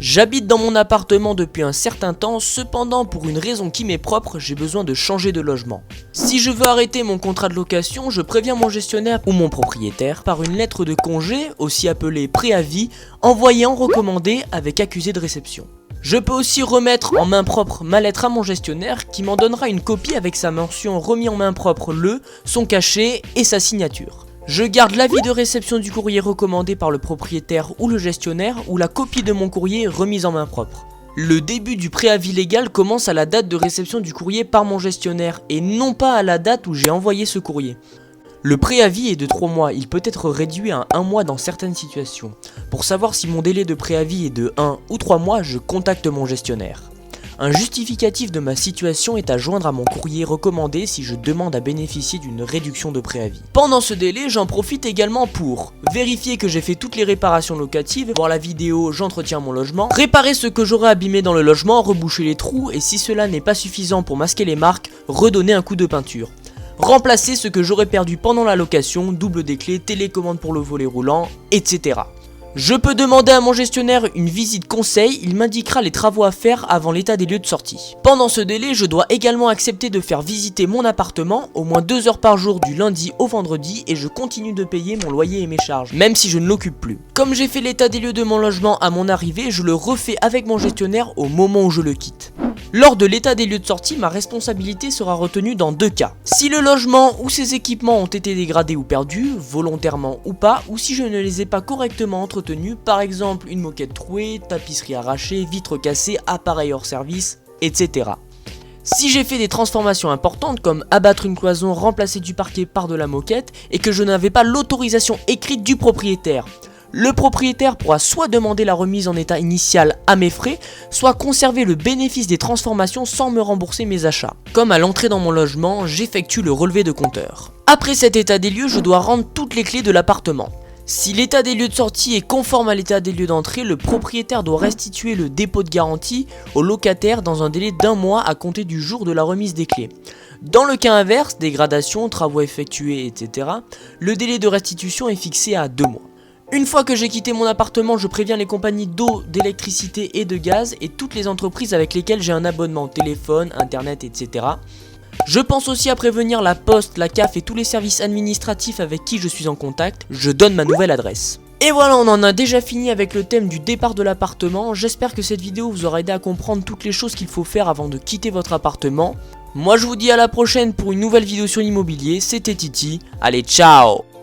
J'habite dans mon appartement depuis un certain temps, cependant pour une raison qui m'est propre, j'ai besoin de changer de logement. Si je veux arrêter mon contrat de location, je préviens mon gestionnaire ou mon propriétaire par une lettre de congé, aussi appelée préavis, envoyée en recommandé avec accusé de réception. Je peux aussi remettre en main propre ma lettre à mon gestionnaire qui m'en donnera une copie avec sa mention remis en main propre son cachet et sa signature. Je garde l'avis de réception du courrier recommandé par le propriétaire ou le gestionnaire ou la copie de mon courrier remise en main propre. Le début du préavis légal commence à la date de réception du courrier par mon gestionnaire et non pas à la date où j'ai envoyé ce courrier. Le préavis est de 3 mois, il peut être réduit à 1 mois dans certaines situations. Pour savoir si mon délai de préavis est de 1 ou 3 mois, je contacte mon gestionnaire. Un justificatif de ma situation est à joindre à mon courrier recommandé si je demande à bénéficier d'une réduction de préavis. Pendant ce délai, j'en profite également pour vérifier que j'ai fait toutes les réparations locatives, voir la vidéo j'entretiens mon logement, réparer ce que j'aurais abîmé dans le logement, reboucher les trous et si cela n'est pas suffisant pour masquer les marques, redonner un coup de peinture. Remplacer ce que j'aurais perdu pendant la location, double des clés, télécommande pour le volet roulant, etc. Je peux demander à mon gestionnaire une visite conseil, il m'indiquera les travaux à faire avant l'état des lieux de sortie. Pendant ce délai, je dois également accepter de faire visiter mon appartement, au moins 2 heures par jour du lundi au vendredi et je continue de payer mon loyer et mes charges, même si je ne l'occupe plus. Comme j'ai fait l'état des lieux de mon logement à mon arrivée, je le refais avec mon gestionnaire au moment où je le quitte. Lors de l'état des lieux de sortie, ma responsabilité sera retenue dans 2 cas. Si le logement ou ses équipements ont été dégradés ou perdus, volontairement ou pas, ou si je ne les ai pas correctement entretenus, par exemple une moquette trouée, tapisserie arrachée, vitres cassées, appareil hors service, etc. Si j'ai fait des transformations importantes comme abattre une cloison, remplacer du parquet par de la moquette, et que je n'avais pas l'autorisation écrite du propriétaire, le propriétaire pourra soit demander la remise en état initial à mes frais, soit conserver le bénéfice des transformations sans me rembourser mes achats. Comme à l'entrée dans mon logement, j'effectue le relevé de compteur. Après cet état des lieux, je dois rendre toutes les clés de l'appartement. Si l'état des lieux de sortie est conforme à l'état des lieux d'entrée, le propriétaire doit restituer le dépôt de garantie au locataire dans un délai d'1 mois à compter du jour de la remise des clés. Dans le cas inverse, dégradation, travaux effectués, etc., le délai de restitution est fixé à 2 mois. Une fois que j'ai quitté mon appartement, je préviens les compagnies d'eau, d'électricité et de gaz et toutes les entreprises avec lesquelles j'ai un abonnement, téléphone, internet, etc. Je pense aussi à prévenir la poste, la CAF et tous les services administratifs avec qui je suis en contact. Je donne ma nouvelle adresse. Et voilà, on en a déjà fini avec le thème du départ de l'appartement. J'espère que cette vidéo vous aura aidé à comprendre toutes les choses qu'il faut faire avant de quitter votre appartement. Moi je vous dis à la prochaine pour une nouvelle vidéo sur l'immobilier, c'était Titi, allez ciao!